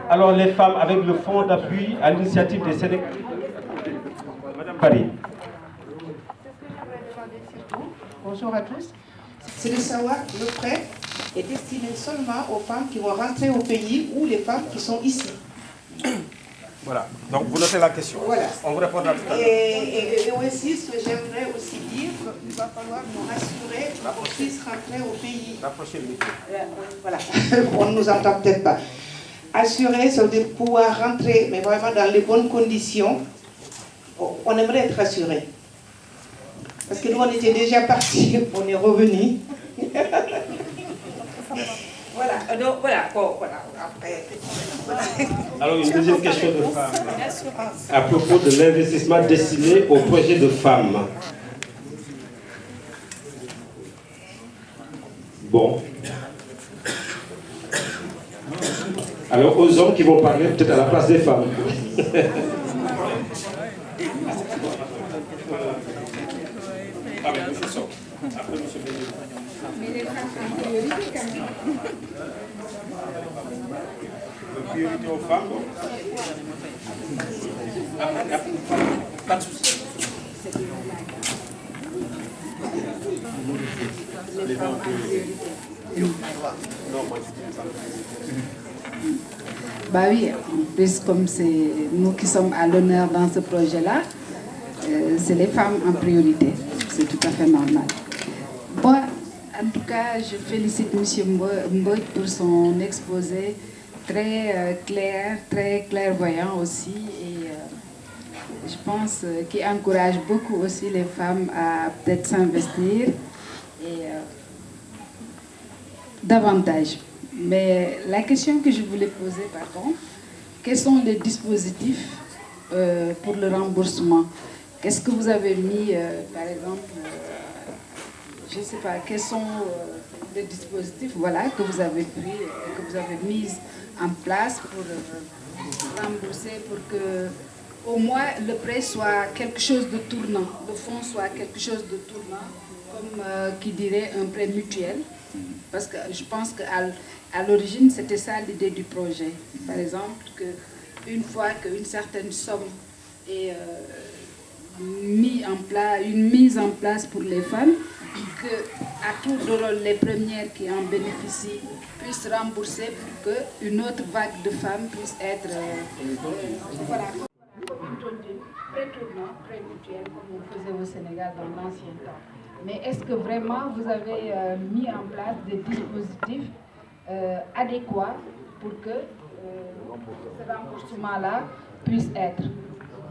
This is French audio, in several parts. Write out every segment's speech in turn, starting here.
Alors les femmes avec le fonds d'appui à l'initiative des Sénégalais. Madame Paris. Bonjour à tous. C'est de savoir que le prêt est destiné seulement aux femmes qui vont rentrer au pays ou les femmes qui sont ici. Voilà, donc vous notez la question. Voilà. On vous répondra tout à l'heure. Et aussi, ce que j'aimerais aussi dire, qu'il va falloir nous rassurer qu'on puisse rentrer au pays. Rapprochez le micro. Voilà, on ne nous entend peut-être pas. Assurer, ça veut dire pouvoir rentrer, mais vraiment dans les bonnes conditions. On aimerait être rassuré. Parce que nous, on était déjà partis, on est revenus. Voilà, donc voilà, bon, voilà, après... Alors une deuxième question de femme. À propos de l'investissement destiné aux projets de femmes. Bon. Alors aux hommes qui vont parler peut-être à la place des femmes. Après, monsieur mais les femmes en priorité quand même. Priorité aux femmes. Pas de souci. Les femmes en priorité. Bah oui, en plus comme c'est nous qui sommes à l'honneur dans ce projet-là, c'est les femmes en priorité. C'est tout à fait normal. Bon, en tout cas, je félicite M. Mbodj pour son exposé très clair, très clairvoyant aussi. Et je pense qu'il encourage beaucoup aussi les femmes à peut-être s'investir et davantage. Mais la question que je voulais poser, pardon, quels sont les dispositifs pour le remboursement? Qu'est-ce que vous avez mis, par exemple, je ne sais pas, quels sont les dispositifs voilà, que vous avez pris, que vous avez mis en place pour rembourser, pour que au moins le prêt soit quelque chose de tournant, le fonds soit quelque chose de tournant, comme qui dirait un prêt mutuel. Parce que je pense qu'à l'origine, c'était ça l'idée du projet. Par exemple, qu'une fois qu'une certaine somme est une mise en place pour les femmes, qu'à tour de rôle, les premières qui en bénéficient puissent rembourser pour qu'une autre vague de femmes puisse être... voilà. Pré-tournant, pré-mutuel, comme on faisait au Sénégal dans l'ancien temps. Mais est-ce que vraiment vous avez mis en place des dispositifs adéquats pour que ce remboursement-là puisse être?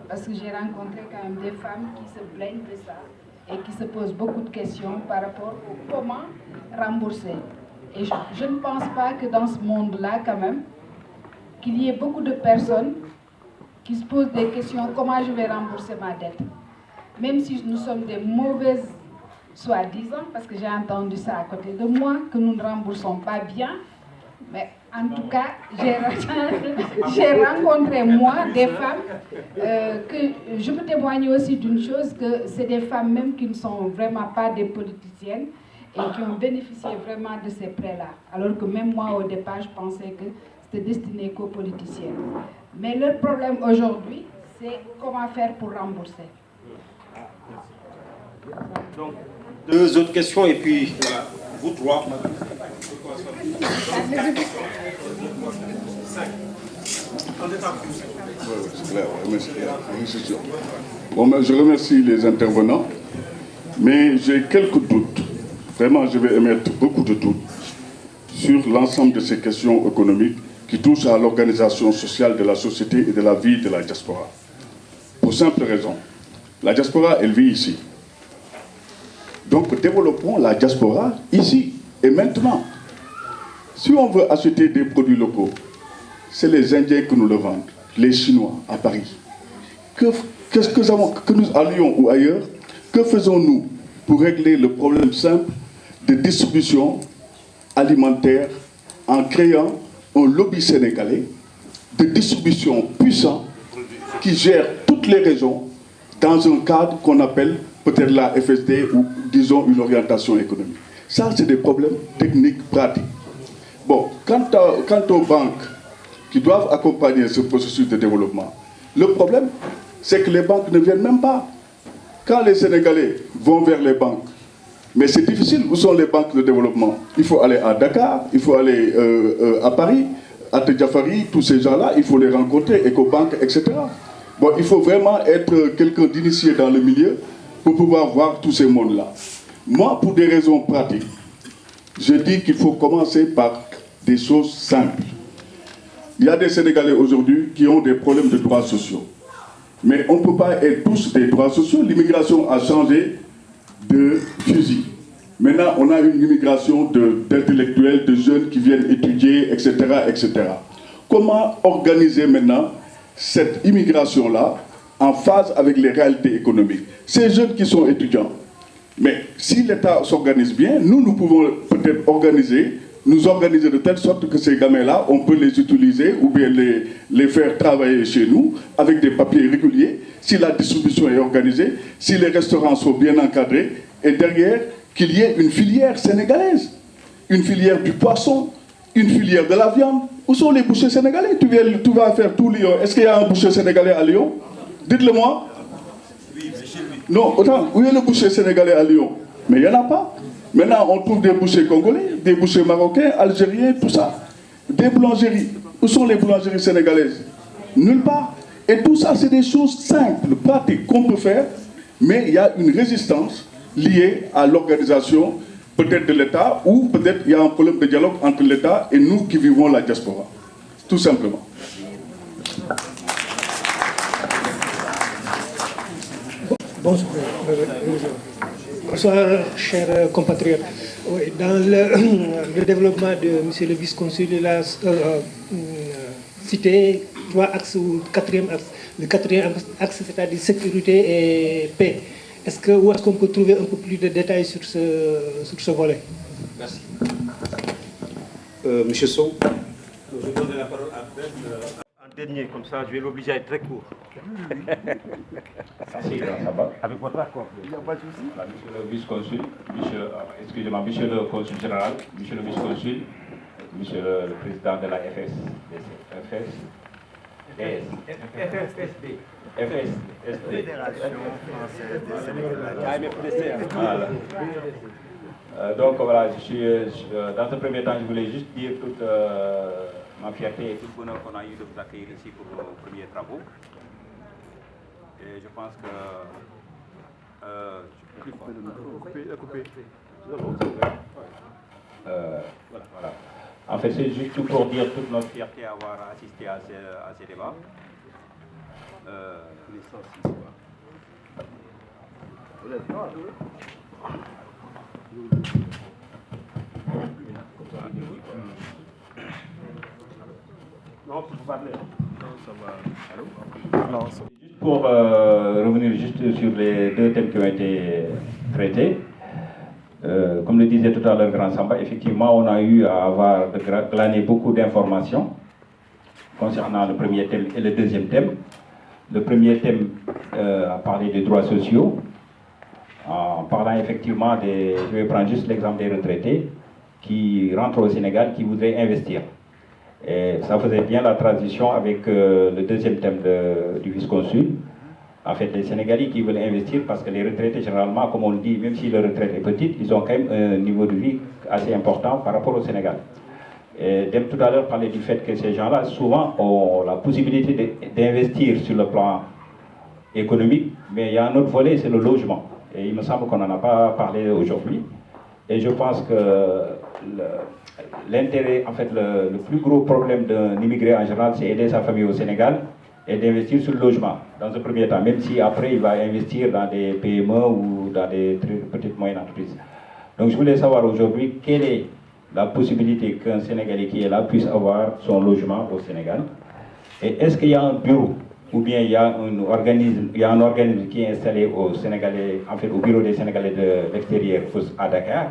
Parce que j'ai rencontré quand même des femmes qui se plaignent de ça et qui se posent beaucoup de questions par rapport à comment rembourser. Et je ne pense pas que dans ce monde-là, quand même, qu'il y ait beaucoup de personnes qui se posent des questions, comment je vais rembourser ma dette? Même si nous sommes des mauvaises soi-disant, parce que j'ai entendu ça à côté de moi, que nous ne remboursons pas bien. Mais en tout cas, j'ai rencontré moi des femmes que je peux témoigner aussi d'une chose, que c'est des femmes même qui ne sont vraiment pas des politiciennes et qui ont bénéficié vraiment de ces prêts-là. Alors que même moi, au départ, je pensais que c'était destiné qu'aux politiciennes. Mais le problème aujourd'hui, c'est comment faire pour rembourser. Donc, deux autres questions et puis voilà, vous trois. Bon, je remercie les intervenants, mais j'ai quelques doutes. Vraiment, je vais émettre beaucoup de doutes sur l'ensemble de ces questions économiques qui touchent à l'organisation sociale de la société et de la vie de la diaspora. Pour simple raison, la diaspora, elle vit ici. Donc, développons la diaspora ici et maintenant. Si on veut acheter des produits locaux, c'est les Indiens qui nous le vendent, les Chinois à Paris. Que nous à Lyon ou ailleurs, que faisons-nous pour régler le problème simple de distribution alimentaire en créant un lobby sénégalais de distribution puissant qui gère toutes les régions dans un cadre qu'on appelle peut-être la FSD ou disons une orientation économique. Ça, c'est des problèmes techniques, pratiques. Bon, quant aux banques qui doivent accompagner ce processus de développement. Le problème, c'est que les banques ne viennent même pas. Quand les Sénégalais vont vers les banques, mais c'est difficile, où sont les banques de développement? Il faut aller à Dakar, il faut aller à Paris, à Tejafari, tous ces gens-là, il faut les rencontrer, Ecobank, etc. Bon, il faut vraiment être quelqu'un d'initié dans le milieu pour pouvoir voir tous ces mondes-là. Moi, pour des raisons pratiques, je dis qu'il faut commencer par des choses simples. Il y a des Sénégalais aujourd'hui qui ont des problèmes de droits sociaux. Mais on ne peut pas être tous des droits sociaux. L'immigration a changé de fusil. Maintenant, on a une immigration d'intellectuels, de jeunes qui viennent étudier, etc., etc. Comment organiser maintenant cette immigration-là en phase avec les réalités économiques? Ces jeunes qui sont étudiants, mais si l'État s'organise bien, nous pouvons peut-être nous organiser de telle sorte que ces gamins-là, on peut les utiliser ou bien les faire travailler chez nous avec des papiers réguliers, si la distribution est organisée, si les restaurants sont bien encadrés, et derrière, qu'il y ait une filière sénégalaise, une filière du poisson, une filière de la viande. Où sont les bouchers sénégalais? Tu vas faire tout Lyon. Est-ce qu'il y a un boucher sénégalais à Lyon? Dites-le moi. Oui, mais chez lui. Non, autant, où est le boucher sénégalais à Lyon? Mais il n'y en a pas. Maintenant, on trouve des bouchers congolais, des bouchers marocains, algériens, tout ça. Des boulangeries. Où sont les boulangeries sénégalaises? Nulle part. Et tout ça, c'est des choses simples, pratiques qu'on peut faire, mais il y a une résistance liée à l'organisation peut-être de l'État, ou peut-être il y a un problème de dialogue entre l'État et nous qui vivons la diaspora. Tout simplement. Bonsoir. Bonsoir, chers compatriotes. Oui, dans le développement de M. le vice-consul, il a cité 3 axes ou le quatrième axe, c'est-à-dire sécurité et paix. Où est-ce qu'on peut trouver un peu plus de détails sur ce volet? Merci. Monsieur Sow, je vais donner la parole à Fred en dernier, comme ça je vais l'obliger à être très court. Avec votre accord. Il n'y a pas de souci. Monsieur le vice-consul, excusez-moi, monsieur le consul général, monsieur le vice-consul, monsieur le président de la FSD. Fédération française des Sénégalais. Voilà. Donc voilà, dans ce premier temps, je voulais juste dire toute ma fierté et tout le bonheur qu'on a eu de vous accueillir ici pour nos premiers travaux. Et je pense que... voilà. En fait, c'est juste pour dire toute notre fierté à avoir assisté à ces débats. Non, pour parler. Juste pour revenir juste sur les 2 thèmes qui ont été traités. Comme le disait tout à l'heure Grand Samba, effectivement, on a eu à glaner beaucoup d'informations concernant le premier thème et le deuxième thème. Le premier thème a parlé des droits sociaux, en parlant effectivement je vais prendre juste l'exemple des retraités qui rentrent au Sénégal, qui voudraient investir. Et ça faisait bien la transition avec le deuxième thème du vice-consul. En fait, les Sénégalais qui veulent investir, parce que les retraités, généralement, comme on le dit, même si leur retraite est petite, ils ont quand même un niveau de vie assez important par rapport au Sénégal. Et Dem tout à l'heure parlait du fait que ces gens-là, souvent, ont la possibilité d'investir sur le plan économique, mais il y a un autre volet, c'est le logement. Et il me semble qu'on n'en a pas parlé aujourd'hui. Et je pense que l'intérêt, en fait, le plus gros problème d'un immigré en général, c'est aider sa famille au Sénégal et d'investir sur le logement, dans un premier temps, même si après il va investir dans des PME ou dans des petites moyennes entreprises. Donc je voulais savoir aujourd'hui quelle est la possibilité qu'un Sénégalais qui est là puisse avoir son logement au Sénégal. Et est-ce qu'il y a un bureau ou bien il y a un organisme qui est installé au Sénégalais, en fait au bureau des Sénégalais de l'extérieur à Dakar,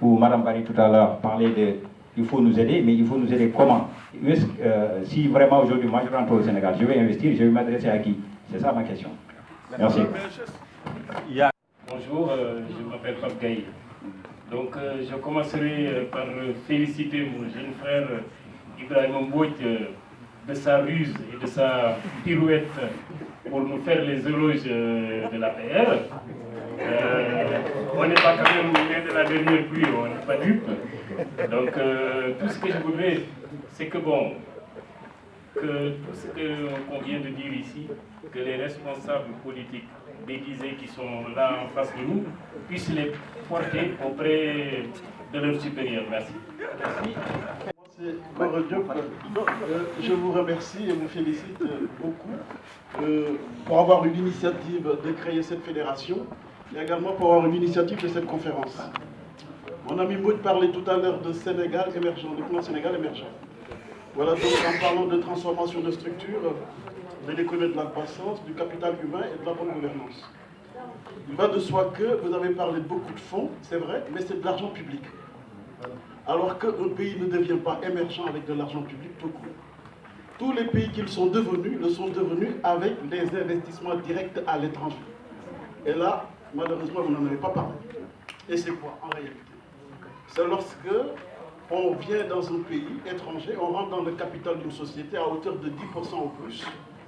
où Mme Barry tout à l'heure parlait de il faut nous aider, mais il faut nous aider comment? Si vraiment aujourd'hui moi je rentre au Sénégal, je vais investir, je vais m'adresser à qui? C'est ça ma question. Merci. Bonjour, je m'appelle Pape Gaï. Donc je commencerai par féliciter mon jeune frère Ibrahim Mbouch de sa ruse et de sa pirouette pour nous faire les éloges de la PR. On n'est pas quand même né de la dernière pluie, on n'est pas dupe. Donc tout ce que je voudrais, c'est que bon, que tout ce qu'on vient de dire ici, que les responsables politiques déguisés qui sont là en face de nous puissent les porter auprès de leurs supérieurs. Merci. Je vous remercie et vous félicite beaucoup pour avoir eu l'initiative de créer cette fédération et également pour avoir eu l'initiative de cette conférence. Mon ami Maud parlait tout à l'heure de Sénégal émergent, le plan Sénégal émergent. Voilà donc en parlant de transformation de structure, de l'économie de la croissance, du capital humain et de la bonne gouvernance. Il va de soi que vous avez parlé de beaucoup de fonds, c'est vrai, mais c'est de l'argent public. Alors qu'un pays ne devient pas émergent avec de l'argent public tout court. Tous les pays qu'ils sont devenus le sont devenus avec les investissements directs à l'étranger. Et là, malheureusement, vous n'en avez pas parlé. Et c'est quoi en réalité? C'est lorsque on vient dans un pays étranger, on rentre dans le capital d'une société à hauteur de 10% ou plus,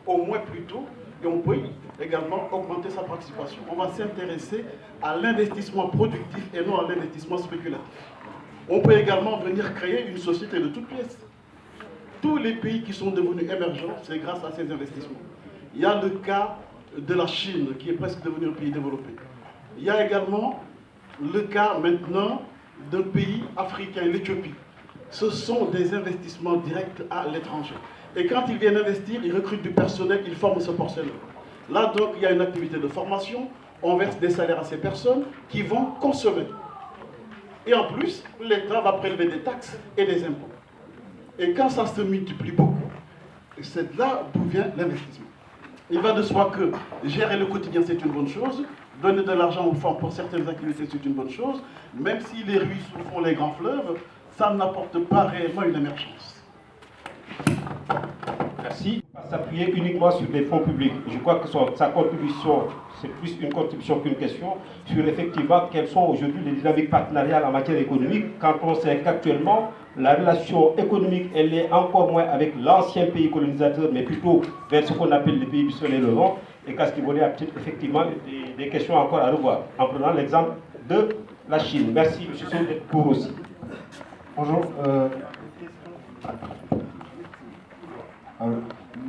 au moins plus tôt, et on peut également augmenter sa participation. On va s'intéresser à l'investissement productif et non à l'investissement spéculatif. On peut également venir créer une société de toutes pièces. Tous les pays qui sont devenus émergents, c'est grâce à ces investissements. Il y a le cas de la Chine, qui est presque devenu un pays développé. Il y a également le cas maintenant d'un pays africain, l'Éthiopie. Ce sont des investissements directs à l'étranger. Et quand ils viennent investir, ils recrutent du personnel, ils forment ce personnel. Là, donc, il y a une activité de formation, on verse des salaires à ces personnes qui vont consommer. Et en plus, l'État va prélever des taxes et des impôts. Et quand ça se multiplie beaucoup, c'est là d'où vient l'investissement. Il va de soi que gérer le quotidien, c'est une bonne chose. Donner de l'argent aux femmes pour certaines activités, c'est une bonne chose. Même si les ruisseaux font les grands fleuves, ça n'apporte pas réellement une émergence. Merci. Il ne faut pas s'appuyer uniquement sur des fonds publics. Je crois que sa contribution, c'est plus une contribution qu'une question sur effectivement quelles sont aujourd'hui les dynamiques partenariales en matière économique, quand on sait qu'actuellement, la relation économique, elle est encore moins avec l'ancien pays colonisateur, mais plutôt vers ce qu'on appelle les pays du soleil levant, et qu'à ce niveau-là, il y a peut-être effectivement des questions encore à revoir, en prenant l'exemple de la Chine. Merci, M. Sow, d'être pour aussi. Bonjour.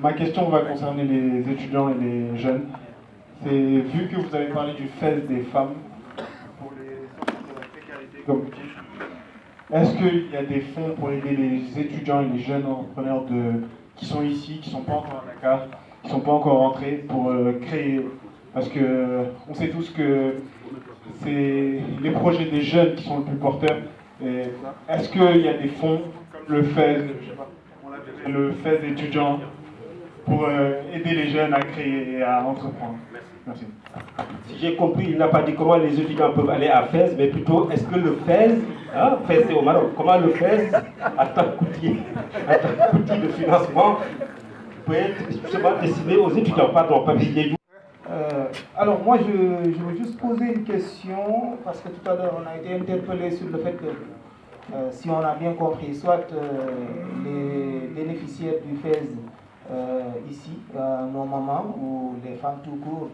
Ma question va concerner les étudiants et les jeunes. C'est vu que vous avez parlé du FES des femmes pour les sortir de la précarité comme outil, est-ce qu'il y a des fonds pour aider les étudiants et les jeunes entrepreneurs qui sont ici, qui ne sont pas encore à Dakar, qui ne sont pas encore rentrés pour créer? Parce qu'on sait tous que c'est les projets des jeunes qui sont le plus porteurs. Est-ce qu'il y a des fonds comme le FES, le FES étudiant, pour aider les jeunes à créer et à entreprendre? Merci. Si j'ai compris, il n'a pas dit comment les étudiants peuvent aller à Fès, mais plutôt est-ce que le Fès, Fès c'est au Maroc, comment le Fès, en tant qu'outil de financement, peut être justement destiné aux étudiants? Pardon, pas Villez. Alors moi je veux juste poser une question, parce que tout à l'heure on a été interpellé sur le fait que si on a bien compris, soit les bénéficiaires du FES ici, nos mamans ou les femmes tout court,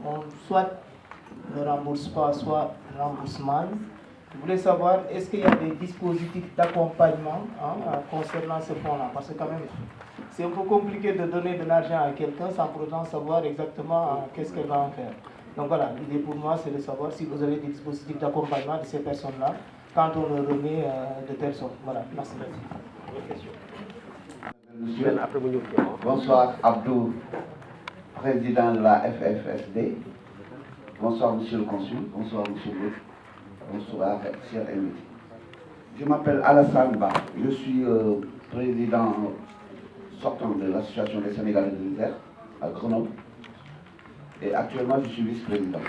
on soit ne rembourse pas, soit rembourse mal. Je voulais savoir, est-ce qu'il y a des dispositifs d'accompagnement concernant ce fonds-là? Parce que quand même, c'est un peu compliqué de donner de l'argent à quelqu'un sans pour autant savoir exactement qu'est-ce qu'elle va en faire. Donc voilà, l'idée pour moi, c'est de savoir si vous avez des dispositifs d'accompagnement de ces personnes-là quand on leur remet de telles sommes. Voilà, merci. Monsieur, bonsoir Abdou, président de la FFSD. Bonsoir Monsieur le Consul, bonsoir Monsieur le bonsoir cher invité. Je m'appelle Alassane Ba, je suis président sortant de l'association des Sénégalais de l'Isère à Grenoble et actuellement je suis vice-président.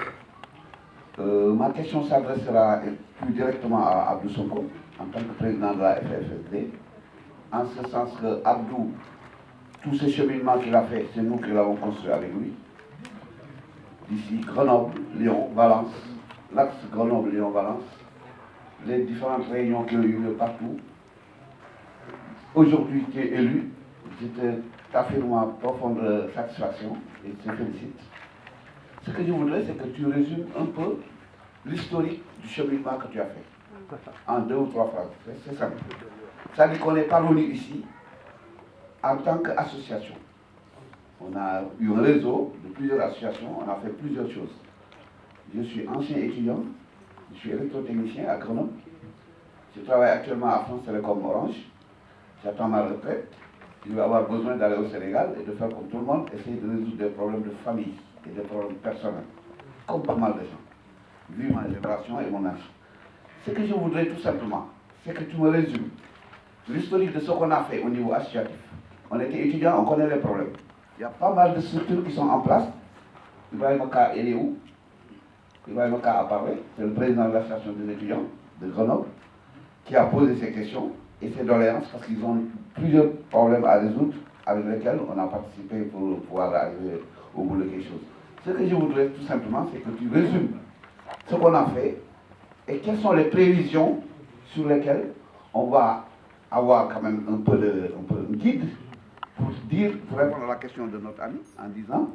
Ma question s'adressera plus directement à Abdou Sonko en tant que président de la FFSD, en ce sens que Abdou, tout ce cheminement qu'il a fait, c'est nous qui l'avons construit avec lui. D'ici Grenoble, Lyon, Valence, l'axe Grenoble, Lyon, Valence, les différentes réunions qui ont eu lieu partout. Aujourd'hui, tu es élu je t'affirme ma profonde satisfaction et je te félicite. Ce que je voudrais, c'est que tu résumes un peu l'historique du cheminement que tu as fait. En 2 ou 3 phrases. C'est simple. Ça dit qu'on est parvenu ici en tant qu'association. On a eu un réseau de plusieurs associations, on a fait plusieurs choses. Je suis ancien étudiant, je suis électrotechnicien à Grenoble. Je travaille actuellement à France Télécom Orange. J'attends ma retraite. Je vais avoir besoin d'aller au Sénégal et de faire comme tout le monde, essayer de résoudre des problèmes de famille et des problèmes personnels, comme pas mal de gens, vu ma génération et mon âge. Ce que je voudrais tout simplement, c'est que tu me résumes l'historique de ce qu'on a fait au niveau associatif. On était étudiants, on connaît les problèmes. Il y a pas mal de structures qui sont en place. Ibrahim Ka, il est où? Ibrahim Ka a parlé, c'est le président de l'association des étudiants de Grenoble, qui a posé ces questions et ces doléances parce qu'ils ont plusieurs problèmes à résoudre avec lesquels on a participé pour pouvoir arriver au bout de quelque chose. Ce que je voudrais tout simplement, c'est que tu résumes ce qu'on a fait et quelles sont les prévisions sur lesquelles on va avoir quand même un peu de guide pour répondre à la question de notre ami en disant,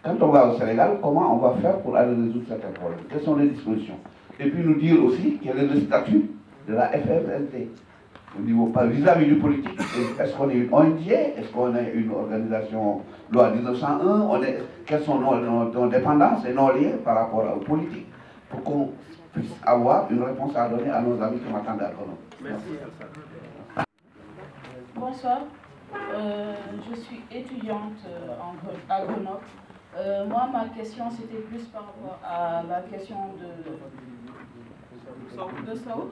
quand on va au Sénégal, comment on va faire pour aller résoudre certains problèmes? Quelles sont les dispositions? Et puis nous dire aussi quel est le statut de la FFSD au niveau pas vis-à-vis du politique. Est-ce qu'on est une ONG? Est-ce qu'on est une organisation loi 1901? Quelles sont nos dépendances et nos liens par rapport aux politiques pour qu'on puisse avoir une réponse à donner à nos amis qui m'attendent à Grenoble. Merci. Bonsoir, je suis étudiante à Grenoble. Moi, ma question, c'était plus par rapport à la question de Sao.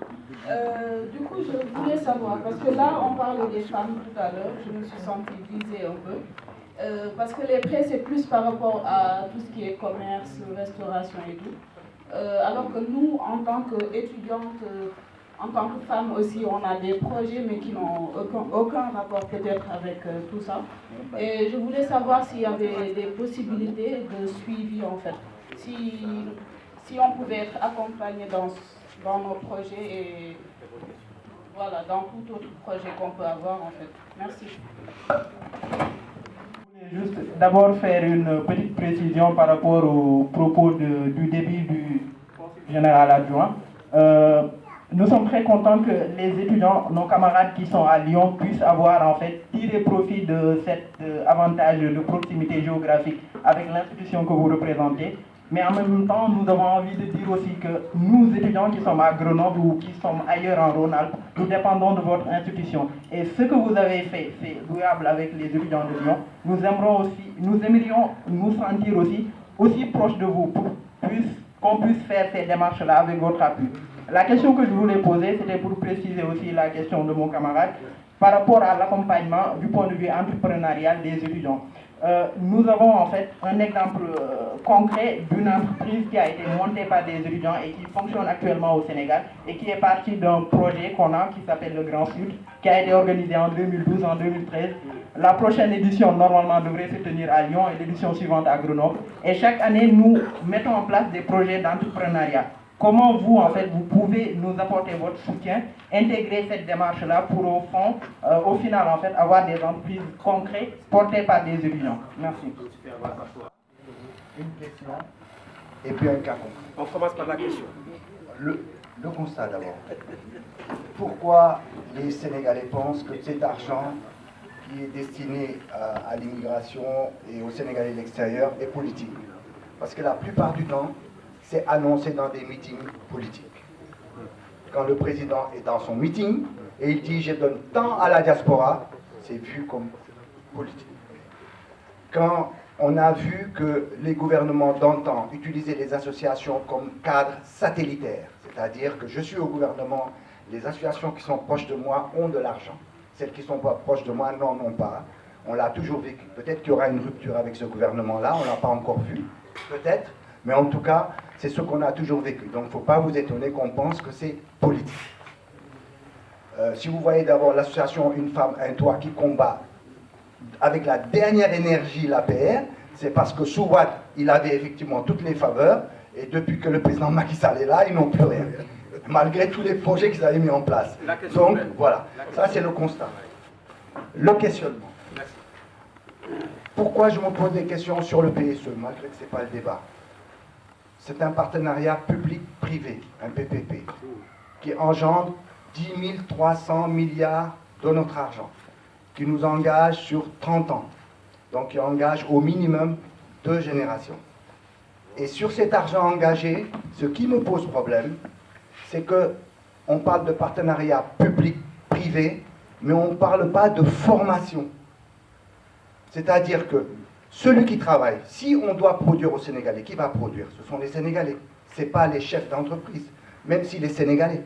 Du coup, je voulais savoir, parce que là, on parle des femmes tout à l'heure, je me suis sentie visée un peu. Parce que les prêts, c'est plus par rapport à tout ce qui est commerce, restauration et tout. Alors que nous, en tant qu'étudiantes, en tant que femmes aussi, on a des projets, mais qui n'ont aucun rapport peut-être avec tout ça. Et je voulais savoir s'il y avait des possibilités de suivi, en fait. Si on pouvait être accompagné dans nos projets et voilà, dans tout autre projet qu'on peut avoir, en fait. Merci. Je voulais juste d'abord faire une petite précision par rapport aux propos du début du Conseil général adjoint. Nous sommes très contents que les étudiants, nos camarades qui sont à Lyon, puissent avoir en fait tiré profit de cet avantage de proximité géographique avec l'institution que vous représentez. Mais en même temps, nous avons envie de dire aussi que nous, étudiants qui sommes à Grenoble ou qui sommes ailleurs en Rhône-Alpes, nous dépendons de votre institution. Et ce que vous avez fait, c'est louable avec les étudiants de Lyon. Nous aimerions nous sentir aussi proches de vous pour qu'on puisse faire ces démarches-là avec votre appui. La question que je voulais poser, c'était pour préciser aussi la question de mon camarade par rapport à l'accompagnement du point de vue entrepreneurial des étudiants. Nous avons en fait un exemple concret d'une entreprise qui a été montée par des étudiants et qui fonctionne actuellement au Sénégal et qui est partie d'un projet qu'on a qui s'appelle le Grand Sud, qui a été organisé en 2012, en 2013. La prochaine édition normalement devrait se tenir à Lyon et l'édition suivante à Grenoble. Et chaque année, nous mettons en place des projets d'entrepreneuriat. Comment vous, en fait, vous pouvez nous apporter votre soutien, intégrer cette démarche-là pour, au fond, au final, en fait, avoir des entreprises concrètes portées par des étudiants. Merci. Une question et puis un cas concret. On commence par la question. Le constat d'abord. Pourquoi les Sénégalais pensent que cet argent qui est destiné à l'immigration et aux Sénégalais de l'extérieur est politique? Parce que la plupart du temps, c'est annoncé dans des meetings politiques. Quand le président est dans son meeting et il dit « je donne tant à la diaspora », c'est vu comme politique. Quand on a vu que les gouvernements d'antan utilisaient les associations comme cadre satellitaire, c'est-à-dire que je suis au gouvernement, les associations qui sont proches de moi ont de l'argent. Celles qui ne sont pas proches de moi n'en ont pas. On l'a toujours vécu. Peut-être qu'il y aura une rupture avec ce gouvernement-là, on ne l'a pas encore vu, peut-être. Mais en tout cas, c'est ce qu'on a toujours vécu. Donc il ne faut pas vous étonner qu'on pense que c'est politique. Si vous voyez d'abord l'association Une femme, un toit qui combat avec la dernière énergie l'APR, c'est parce que sous Wade, il avait effectivement toutes les faveurs, et depuis que le président Macky Sall est là, ils n'ont plus rien. Malgré tous les projets qu'ils avaient mis en place. Donc voilà, ça c'est le constat. Le questionnement. Pourquoi je me pose des questions sur le PSE, malgré que ce n'est pas le débat? C'est un partenariat public-privé, un PPP, qui engendre 10 300 milliards de notre argent, qui nous engage sur 30 ans, donc qui engage au minimum 2 générations. Et sur cet argent engagé, ce qui me pose problème, c'est qu'on parle de partenariat public-privé, mais on ne parle pas de formation. C'est-à-dire que celui qui travaille, si on doit produire au Sénégalais, qui va produire? Ce sont les Sénégalais, ce n'est pas les chefs d'entreprise, même si les Sénégalais.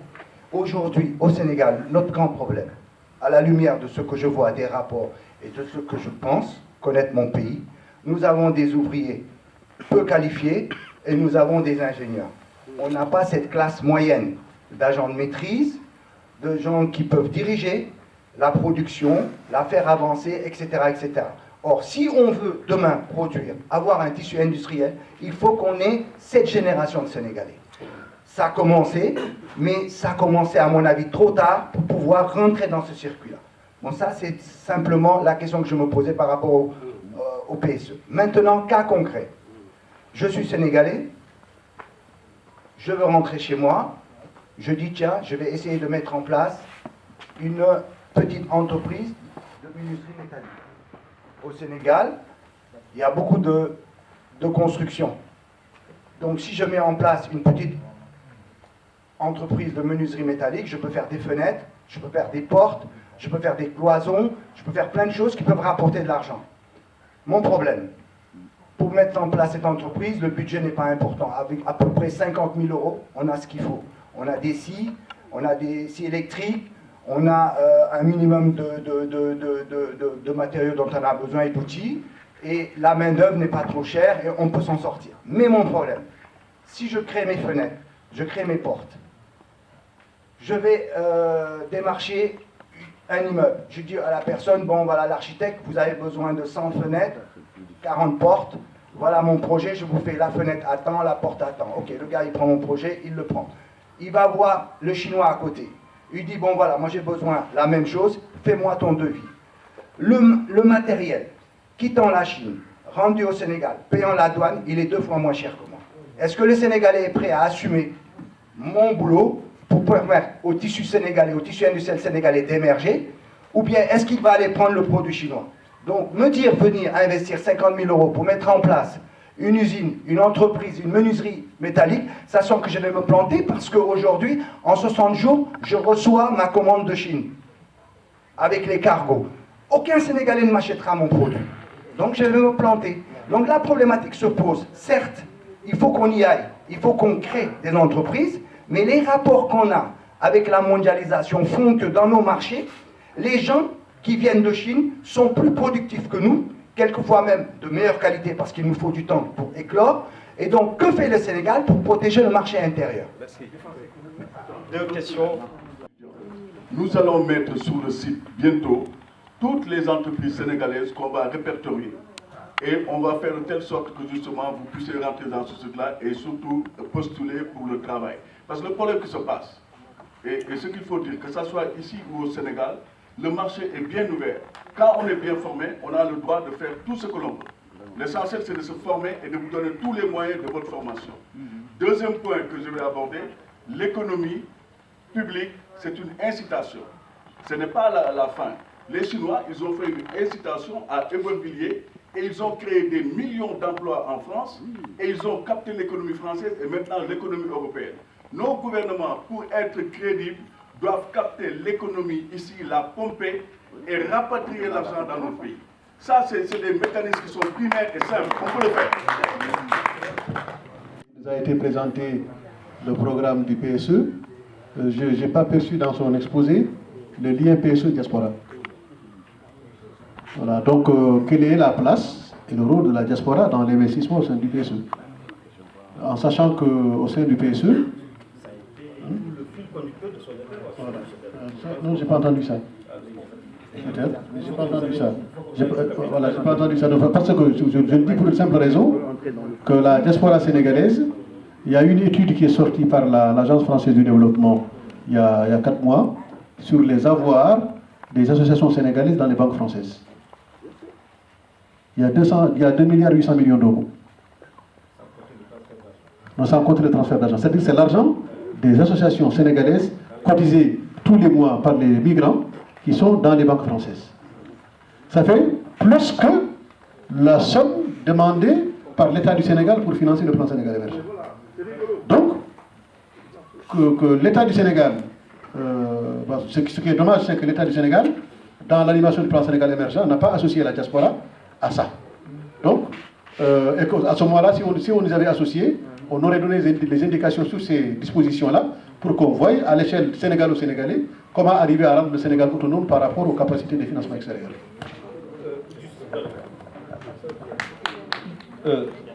Aujourd'hui, au Sénégal, notre grand problème, à la lumière de ce que je vois des rapports et de ce que je pense connaître mon pays, nous avons des ouvriers peu qualifiés et nous avons des ingénieurs. On n'a pas cette classe moyenne d'agents de maîtrise, de gens qui peuvent diriger la production, la faire avancer, etc., etc. Or, si on veut demain produire, avoir un tissu industriel, il faut qu'on ait cette génération de Sénégalais. Ça a commencé, mais ça a commencé à mon avis trop tard pour pouvoir rentrer dans ce circuit-là. Bon, ça c'est simplement la question que je me posais par rapport au PSE. Maintenant, cas concret. Je suis Sénégalais, je veux rentrer chez moi, je dis tiens, je vais essayer de mettre en place une petite entreprise de menuiserie métallique. Au Sénégal, il y a beaucoup de construction. Donc si je mets en place une petite entreprise de menuiserie métallique, je peux faire des fenêtres, je peux faire des portes, je peux faire des cloisons, je peux faire plein de choses qui peuvent rapporter de l'argent. Mon problème, pour mettre en place cette entreprise, le budget n'est pas important. Avec à peu près 50 000 €, on a ce qu'il faut. On a des scies, on a des scies électriques, on a un minimum de matériaux dont on a besoin et d'outils, et la main-d'œuvre n'est pas trop chère et on peut s'en sortir. Mais mon problème, si je crée mes fenêtres, je crée mes portes, je vais démarcher un immeuble. Je dis à la personne, bon voilà l'architecte, vous avez besoin de 100 fenêtres, 40 portes, voilà mon projet, je vous fais la fenêtre à temps, la porte à temps. Ok, le gars il prend mon projet, il le prend. Il va voir le chinois à côté. Il dit, bon voilà, moi j'ai besoin de la même chose, fais-moi ton devis. Le matériel, quittant la Chine, rendu au Sénégal, payant la douane, il est 2 fois moins cher que moi. Est-ce que le Sénégalais est prêt à assumer mon boulot pour permettre au tissu sénégalais, au tissu industriel sénégalais d'émerger, ou bien est-ce qu'il va aller prendre le produit chinois? Donc me dire venir investir 50 000 € pour mettre en place une usine, une entreprise, une menuiserie métallique, sachant que je vais me planter parce qu'aujourd'hui, en 60 jours, je reçois ma commande de Chine avec les cargos. Aucun Sénégalais ne m'achètera mon produit. Donc je vais me planter. Donc la problématique se pose. Certes, il faut qu'on y aille, il faut qu'on crée des entreprises, mais les rapports qu'on a avec la mondialisation font que dans nos marchés, les gens qui viennent de Chine sont plus productifs que nous, quelquefois même de meilleure qualité parce qu'il nous faut du temps pour éclore. Et donc, que fait le Sénégal pour protéger le marché intérieur? Merci. 2 questions. Nous allons mettre sur le site bientôt toutes les entreprises sénégalaises qu'on va répertorier. Et on va faire de telle sorte que justement vous puissiez rentrer dans ce truc-là et surtout postuler pour le travail. Parce que le problème qui se passe, et ce qu'il faut dire, que ce soit ici ou au Sénégal, le marché est bien ouvert. Quand on est bien formé, on a le droit de faire tout ce que l'on veut. L'essentiel, c'est de se former et de vous donner tous les moyens de votre formation. Deuxième point que je vais aborder, l'économie publique, c'est une incitation. Ce n'est pas la fin. Les Chinois, ils ont fait une incitation à Aubervilliers et ils ont créé des millions d'emplois en France et ils ont capté l'économie française et maintenant l'économie européenne. Nos gouvernements, pour être crédibles, doivent capter l'économie ici, la pomper et rapatrier l'argent dans notre pays. Ça, c'est des mécanismes qui sont primaires et simples. On peut le faire. Il nous a été présenté le programme du PSE. Je n'ai pas perçu dans son exposé le lien PSE-diaspora. Voilà, donc quelle est la place et le rôle de la diaspora dans l'investissement au sein du PSE? En sachant qu'au sein du PSE, non, j'ai pas entendu ça. Peut-être, mais j'ai pas entendu ça. Voilà, j'ai pas entendu ça. Parce que je le dis pour une simple raison, que la diaspora sénégalaise, il y a une étude qui est sortie par l'Agence française du développement il y a 4 mois sur les avoirs des associations sénégalaises dans les banques françaises. il y a 2 milliards 800 millions d'euros. Non, sans compter le transfert d'argent. C'est-à-dire que c'est l'argent des associations sénégalaises cotisées tous les mois par les migrants qui sont dans les banques françaises. Ça fait plus que la somme demandée par l'État du Sénégal pour financer le plan Sénégal émergent. Donc, que l'État du Sénégal, ce qui est dommage, c'est que l'État du Sénégal, dans l'animation du plan Sénégal émergent, n'a pas associé la diaspora à ça. Donc, à ce moment-là, si on les avait associés, on aurait donné les indications sur ces dispositions-là pour qu'on voie à l'échelle sénégalo-sénégalais comment arriver à rendre le Sénégal autonome par rapport aux capacités de financement extérieur.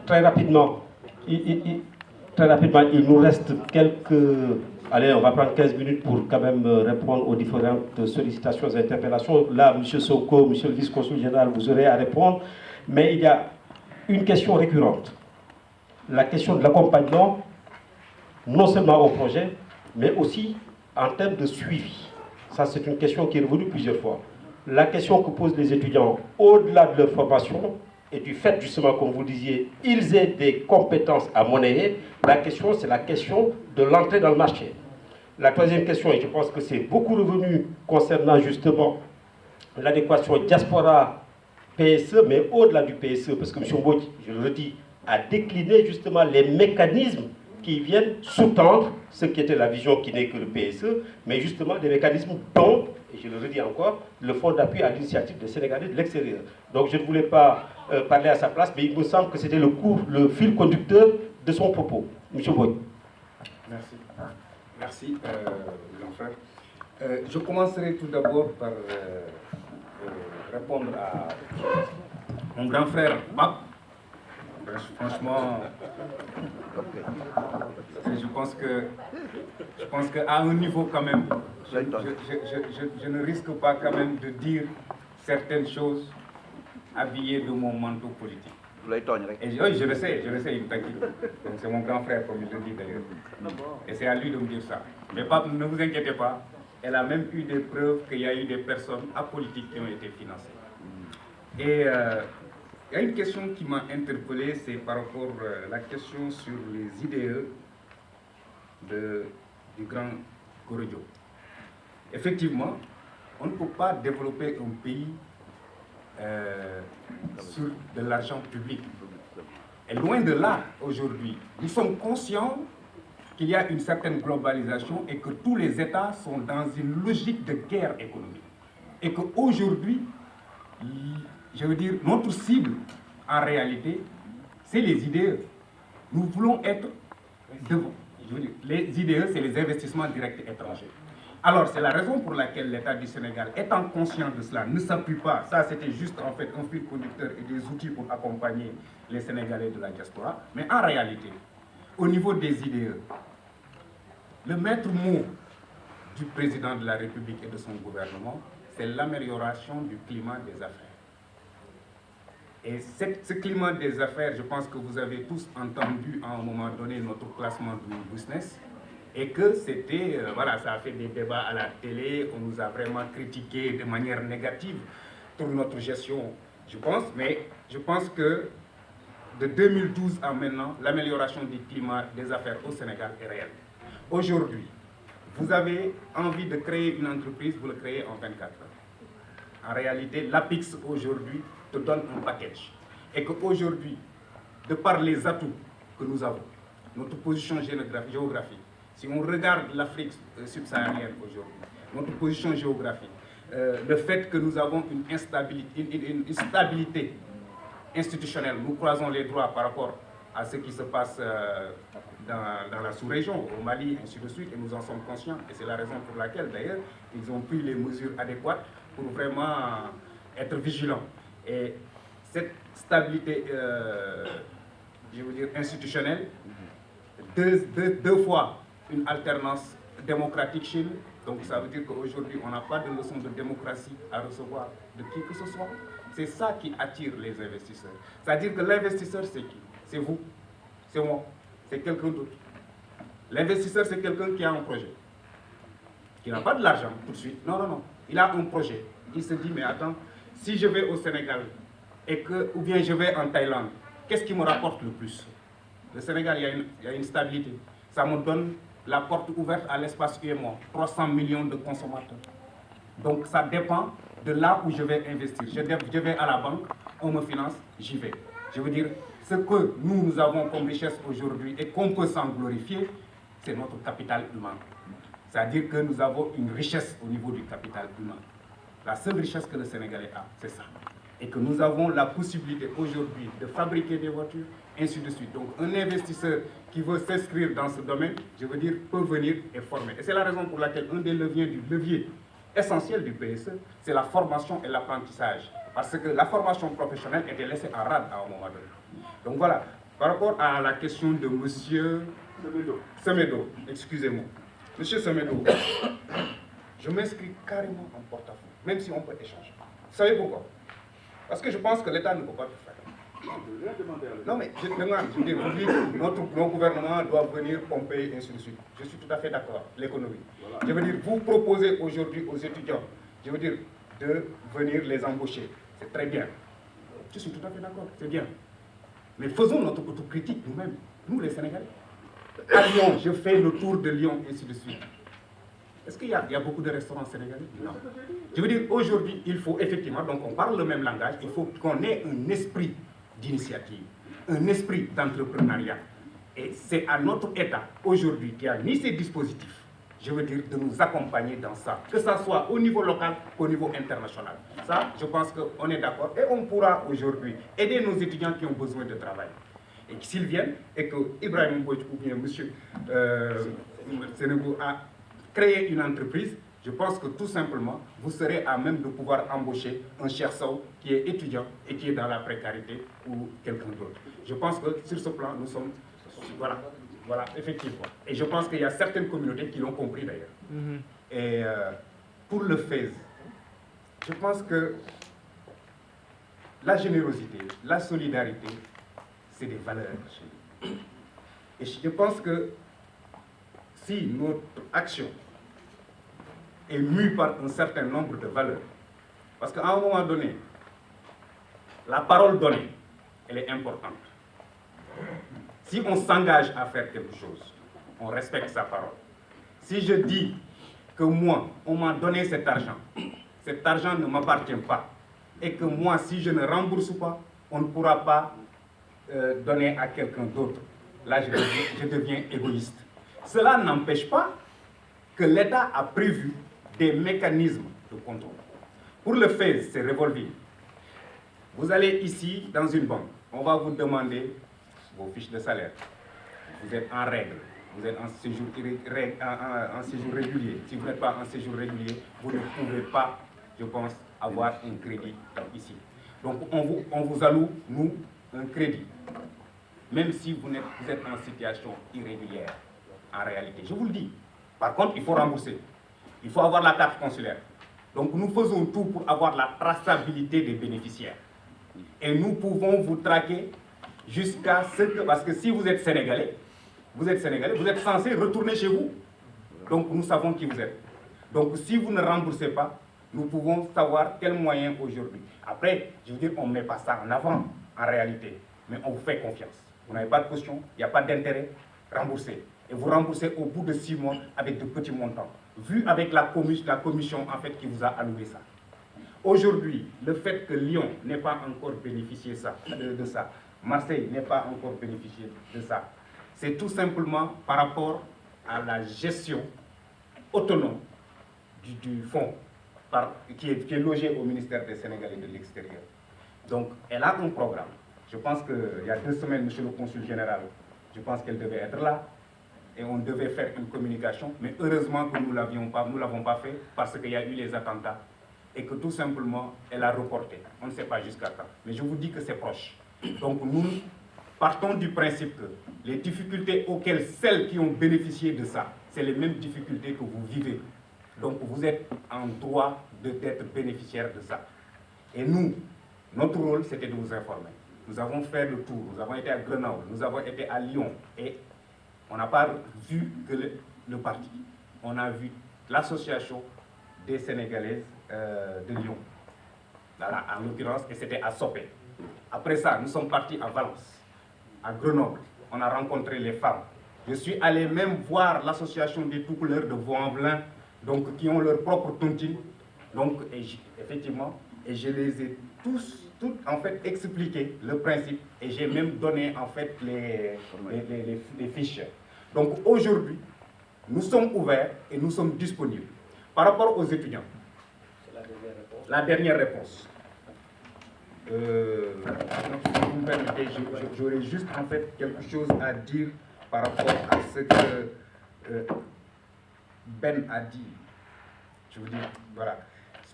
Très rapidement, il nous reste quelques... Allez, on va prendre 15 minutes pour quand même répondre aux différentes sollicitations et interpellations. Là, M. Sonko, M. le vice-consul général, vous aurez à répondre. Mais il y a une question récurrente. La question de l'accompagnement, non seulement au projet, mais aussi en termes de suivi. Ça, c'est une question qui est revenue plusieurs fois. La question que posent les étudiants, au-delà de leur formation, et du fait, justement, comme vous disiez, ils aient des compétences à monnayer, la question, c'est la question de l'entrée dans le marché. La troisième question, et je pense que c'est beaucoup revenu concernant justement l'adéquation diaspora-PSE, mais au-delà du PSE, parce que M. Mbodj, je le redis, a décliné justement les mécanismes qui viennent sous-tendre ce qui était la vision qui n'est que le PSE, mais justement des mécanismes dont, et je le redis encore, le fonds d'appui à l'initiative des Sénégalais de l'extérieur. Donc je ne voulais pas parler à sa place, mais il me semble que c'était le fil conducteur de son propos. M. Boy. Merci. Merci, Jean-Frère. Je commencerai tout d'abord par répondre à mon grand frère, Bap. Franchement, je pense qu'à un niveau quand même, je ne risque pas quand même de dire certaines choses habillées de mon manteau politique. Et oui, je le sais, il me taquine. Donc c'est mon grand frère, comme je le dis d'ailleurs. Et c'est à lui de me dire ça. Mais pas, ne vous inquiétez pas, elle a même eu des preuves qu'il y a eu des personnes apolitiques qui ont été financées. Et il y a une question qui m'a interpellé, c'est par rapport à la question sur les IDE du grand Gorodjo. Effectivement, on ne peut pas développer un pays sur de l'argent public. Et loin de là, aujourd'hui, nous sommes conscients qu'il y a une certaine globalisation et que tous les États sont dans une logique de guerre économique. Et qu'aujourd'hui, je veux dire, notre cible, en réalité, c'est les IDE. Nous voulons être devant. Je veux dire, les IDE, c'est les investissements directs étrangers. Alors, c'est la raison pour laquelle l'État du Sénégal, étant conscient de cela, ne s'appuie pas. Ça, c'était juste en fait un fil conducteur et des outils pour accompagner les Sénégalais de la diaspora. Mais en réalité, au niveau des IDE, le maître mot du président de la République et de son gouvernement, c'est l'amélioration du climat des affaires. Et ce climat des affaires, je pense que vous avez tous entendu à un moment donné notre classement du business, et que c'était, voilà, ça a fait des débats à la télé, on nous a vraiment critiqué de manière négative pour notre gestion, je pense, mais je pense que de 2012 à maintenant, l'amélioration du climat des affaires au Sénégal est réelle. Aujourd'hui, vous avez envie de créer une entreprise, vous le créez en 24 heures. En réalité, l'APIX aujourd'hui te donne un package. Et qu'aujourd'hui, de par les atouts que nous avons, notre position géographique, si on regarde l'Afrique subsaharienne aujourd'hui, notre position géographique, le fait que nous avons une stabilité institutionnelle, nous croisons les doigts par rapport à ce qui se passe dans la sous-région, au Mali, ainsi de suite, et nous en sommes conscients. Et c'est la raison pour laquelle, d'ailleurs, ils ont pris les mesures adéquates pour vraiment être vigilants. Et cette stabilité, je veux dire, institutionnelle, deux fois une alternance démocratique chez nous. Donc ça veut dire qu'aujourd'hui, on n'a pas de leçon de démocratie à recevoir de qui que ce soit. C'est ça qui attire les investisseurs. C'est-à-dire que l'investisseur, c'est qui? C'est vous, c'est moi, c'est quelqu'un d'autre. L'investisseur, c'est quelqu'un qui a un projet, qui n'a pas de l'argent tout de suite. Non, non, non. Il a un projet. Il se dit, mais attends, si je vais au Sénégal ou bien je vais en Thaïlande, qu'est-ce qui me rapporte le plus? Le Sénégal, il y a une stabilité. Ça me donne la porte ouverte à l'espace UEMOA, 300 millions de consommateurs. Donc ça dépend de là où je vais investir. Je vais à la banque, on me finance, j'y vais. Je veux dire, ce que nous avons comme richesse aujourd'hui et qu'on peut s'en glorifier, c'est notre capital humain. C'est-à-dire que nous avons une richesse au niveau du capital humain. La seule richesse que le Sénégalais a, c'est ça. Et que nous avons la possibilité aujourd'hui de fabriquer des voitures, ainsi de suite. Donc un investisseur qui veut s'inscrire dans ce domaine, je veux dire, peut venir et former. Et c'est la raison pour laquelle un des leviers essentiels du PSE, c'est la formation et l'apprentissage. Parce que la formation professionnelle était laissée en rade à un moment donné. Donc voilà, par rapport à la question de M. Semedo, excusez-moi. M. Semedo, je m'inscris carrément en porte-à-faux, même si on peut échanger. Vous savez pourquoi? Parce que je pense que l'État ne peut pas tout faire. Non mais je demande, je dis, vous dites, notre gouvernement doit venir pomper, et ainsi de suite. Je suis tout à fait d'accord, l'économie. Je veux dire, vous proposez aujourd'hui aux étudiants, je veux dire, de venir les embaucher. C'est très bien. Je suis tout à fait d'accord, c'est bien. Mais faisons notre autocritique nous-mêmes, nous les Sénégalais. À Lyon, je fais le tour de Lyon, et ainsi de suite. Est-ce qu'il y a beaucoup de restaurants sénégalais? Non. Je veux dire, aujourd'hui, il faut effectivement, donc on parle le même langage, il faut qu'on ait un esprit d'initiative, un esprit d'entrepreneuriat. Et c'est à notre État, aujourd'hui, qui a mis ces dispositifs, je veux dire, de nous accompagner dans ça, que ça soit au niveau local qu'au niveau international. Ça, je pense qu'on est d'accord. Et on pourra aujourd'hui aider nos étudiants qui ont besoin de travail. Et s'ils viennent, et que Ibrahim Mbodj ou bien M. Sénégo a créé une entreprise, je pense que tout simplement, vous serez à même de pouvoir embaucher un Chersow qui est étudiant et qui est dans la précarité ou quelqu'un d'autre. Je pense que sur ce plan, nous sommes... Voilà, effectivement. Et je pense qu'il y a certaines communautés qui l'ont compris d'ailleurs. Et pour le FAISE, je pense que la générosité, la solidarité, c'est des valeurs chez nous. Et je pense que si notre action est mue par un certain nombre de valeurs, parce qu'à un moment donné, la parole donnée, elle est importante. Si on s'engage à faire quelque chose, on respecte sa parole. Si je dis que moi, on m'a donné cet argent ne m'appartient pas, et que moi, si je ne rembourse pas, on ne pourra pas donner à quelqu'un d'autre. Là, je deviens égoïste. Cela n'empêche pas que l'État a prévu des mécanismes de contrôle. Pour le FAISE, c'est revolving. Vous allez ici, dans une banque, on va vous demander vos fiches de salaire. Vous êtes en règle, vous êtes en séjour, en séjour régulier. Si vous n'êtes pas en séjour régulier, vous ne pouvez pas, je pense, avoir un crédit ici. Donc on vous alloue, nous, un crédit. Même si vous êtes en situation irrégulière, en réalité. Je vous le dis. Par contre, il faut rembourser. Il faut avoir la carte consulaire. Donc nous faisons tout pour avoir la traçabilité des bénéficiaires. Et nous pouvons vous traquer jusqu'à ce que... Parce que si vous êtes sénégalais, vous êtes censé retourner chez vous. Donc nous savons qui vous êtes. Donc si vous ne remboursez pas, nous pouvons savoir quels moyens aujourd'hui. Après, je veux dire, on ne met pas ça en avant, en réalité. Mais on vous fait confiance. Vous n'avez pas de caution, il n'y a pas d'intérêt, remboursez. Et vous remboursez au bout de 6 mois avec de petits montants. Vu avec la commission en fait, qui vous a alloué ça. Aujourd'hui, le fait que Lyon n'ait pas encore bénéficié de ça, Marseille n'ait pas encore bénéficié de ça, c'est tout simplement par rapport à la gestion autonome du fonds qui est logé au ministère des Sénégalais de l'extérieur. Donc, elle a un programme. Je pense qu'il y a 2 semaines, monsieur le consul général, je pense qu'elle devait être là. Et on devait faire une communication, mais heureusement que nous ne l'avons pas fait parce qu'il y a eu les attentats et que tout simplement, elle a reporté. On ne sait pas jusqu'à quand. Mais je vous dis que c'est proche. Donc nous partons du principe que les difficultés auxquelles celles qui ont bénéficié de ça, c'est les mêmes difficultés que vous vivez. Donc vous êtes en droit d'être bénéficiaire de ça. Et nous, notre rôle, c'était de vous informer. Nous avons fait le tour, nous avons été à Grenoble, nous avons été à Lyon et on n'a pas vu que le parti. On a vu l'association des Sénégalaises de Lyon. Voilà, en l'occurrence, et c'était à Sopé. Après ça, nous sommes partis à Valence, à Grenoble. On a rencontré les femmes. Je suis allé même voir l'association des tout couleurs de Vaux-en-Velin, donc qui ont leur propre tontine. Donc, effectivement, et je les ai toutes en fait expliqué le principe et j'ai même donné en fait les fiches. Donc aujourd'hui, nous sommes ouverts et nous sommes disponibles. Par rapport aux étudiants, la dernière réponse. Si vous me permettez, j'aurais juste en fait quelque chose à dire par rapport à ce que Ben a dit. Je veux dire, voilà,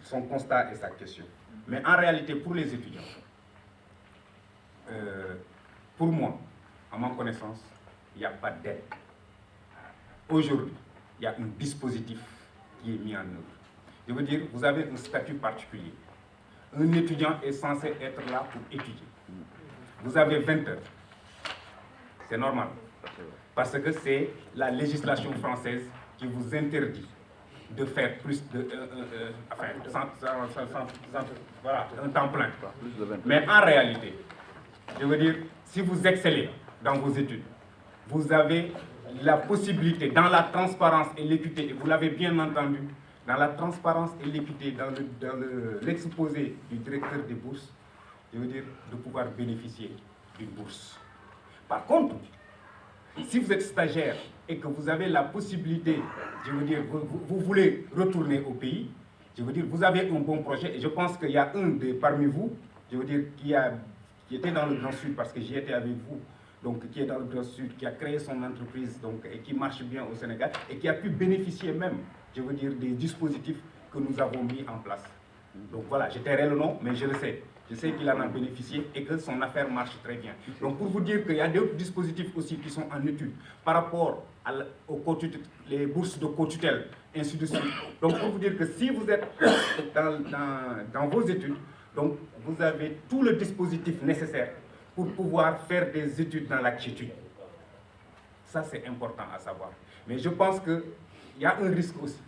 son constat et sa question. Mais en réalité, pour les étudiants, pour moi, à ma connaissance, il n'y a pas d'aide. Aujourd'hui, il y a un dispositif qui est mis en œuvre. Je veux dire, vous avez un statut particulier. Un étudiant est censé être là pour étudier. Vous avez 20 heures. C'est normal. Parce que c'est la législation française qui vous interdit de faire plus de... voilà, un temps plein. Mais en réalité, je veux dire, si vous excellez dans vos études, vous avez la possibilité, dans la transparence et l'équité, et vous l'avez bien entendu, dans la transparence et l'équité, dans l'exposé du directeur des bourses, je veux dire, de pouvoir bénéficier d'une bourse. Par contre, si vous êtes stagiaire et que vous avez la possibilité, je veux dire, vous voulez retourner au pays, je veux dire, vous avez un bon projet, et je pense qu'il y a un parmi vous, je veux dire, qui était dans le Grand Sud, parce que j'y étais avec vous, donc qui est dans le Grand Sud, qui a créé son entreprise, donc, et qui marche bien au Sénégal, et qui a pu bénéficier même, je veux dire, des dispositifs que nous avons mis en place. Donc voilà, je tairai le nom, mais je le sais. Je sais qu'il en a bénéficié et que son affaire marche très bien. Donc pour vous dire qu'il y a d'autres dispositifs aussi qui sont en étude par rapport aux les bourses de co-tutelle, ainsi de suite. Donc pour vous dire que si vous êtes dans vos études, donc vous avez tout le dispositif nécessaire pour pouvoir faire des études dans la quiétude. Ça c'est important à savoir. Mais je pense qu'il y a un risque aussi.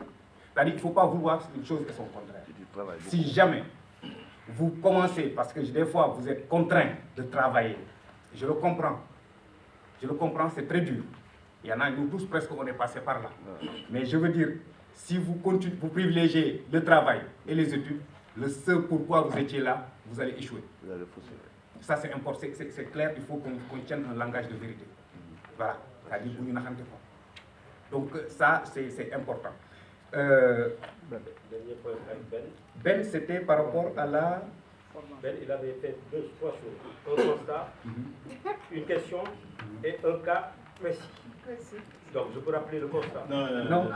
C'est-à-dire qu'il ne faut pas vouloir une chose et son contraire. Si jamais vous commencez, parce que des fois vous êtes contraint de travailler, je le comprends, c'est très dur. Il y en a, nous tous presque, on est passé par là. Mais je veux dire, si vous privilégiez le travail et les études, le seul pourquoi vous étiez là, vous allez échouer. Ça c'est important, c'est clair, il faut qu'on tienne un langage de vérité. Voilà, c'est-à-dire vous n'avez pas. Donc ça c'est important. Ben, c'était par rapport à la... Ben, il avait fait trois choses. Un constat, une question et un cas précis. Donc, je peux rappeler le constat. Non.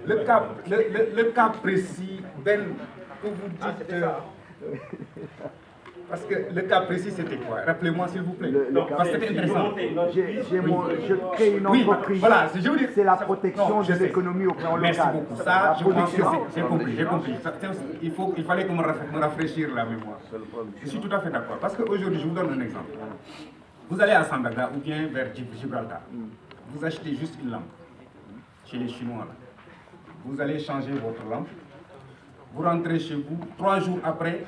Le cas précis, Ben, que vous dites... Parce que le cas précis, c'était quoi? Rappelez-moi, s'il vous plaît. Parce que c'était intéressant. Je crée une entreprise. Oui, voilà, c'est la protection de l'économie au plan local. Merci beaucoup. Ça, je pense que j'ai compris. Il fallait que me rafraîchir la mémoire. Je suis tout à fait d'accord. Parce qu'aujourd'hui, je vous donne un exemple. Vous allez à Sandaga ou bien vers Gibraltar. Vous achetez juste une lampe chez les Chinois. Là. Vous allez changer votre lampe. Vous rentrez chez vous, 3 jours après,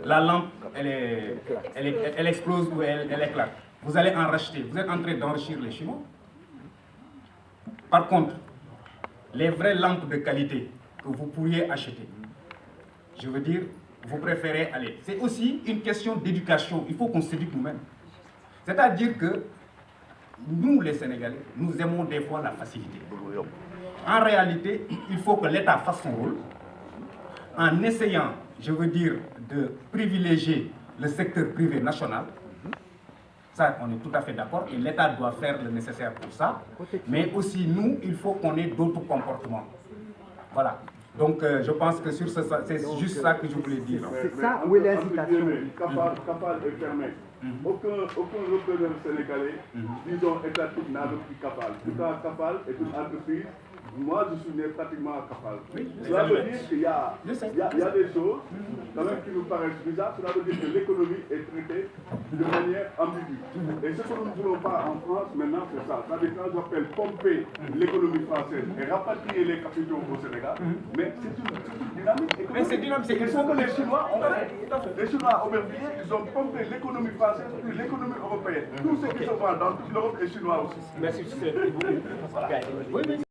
la lampe, elle explose ou elle éclate. Vous allez en racheter. Vous êtes en train d'enrichir les Chinois. Par contre, les vraies lampes de qualité que vous pourriez acheter, je veux dire, vous préférez aller. C'est aussi une question d'éducation. Il faut qu'on s'éduque nous-mêmes. C'est-à-dire que nous, les Sénégalais, nous aimons des fois la facilité. En réalité, il faut que l'État fasse son rôle, en essayant, je veux dire, de privilégier le secteur privé national. Ça, on est tout à fait d'accord, et l'État doit faire le nécessaire pour ça. Mais aussi, nous, il faut qu'on ait d'autres comportements. Voilà. Donc, je pense que sur ce, c'est juste ça que je voulais dire. C'est ça, où est l'incitation? Kafal est fermé. Aucun repreneur sénégalais, disons étatique, n'a repris Kafal. En tout cas, Kafal est une entreprise. Moi, je suis né pratiquement à Kafal. Cela veut dire qu'il y a des choses quand même qui nous paraissent bizarres. Cela veut dire que l'économie est traitée de manière ambigu. Et ce que nous ne voulons pas en France maintenant, c'est ça. C'est-à-dire quand j'appelle pomper l'économie française et rapatrier les capitaux au Sénégal, mais c'est une dynamique économique. Mais c'est dynamique, c'est ce que les Chinois ont fait. Les Chinois aubervilliers, ils ont pompé l'économie française puis l'économie européenne. Tout ce qui se voit dans toute l'Europe est chinois aussi. Merci,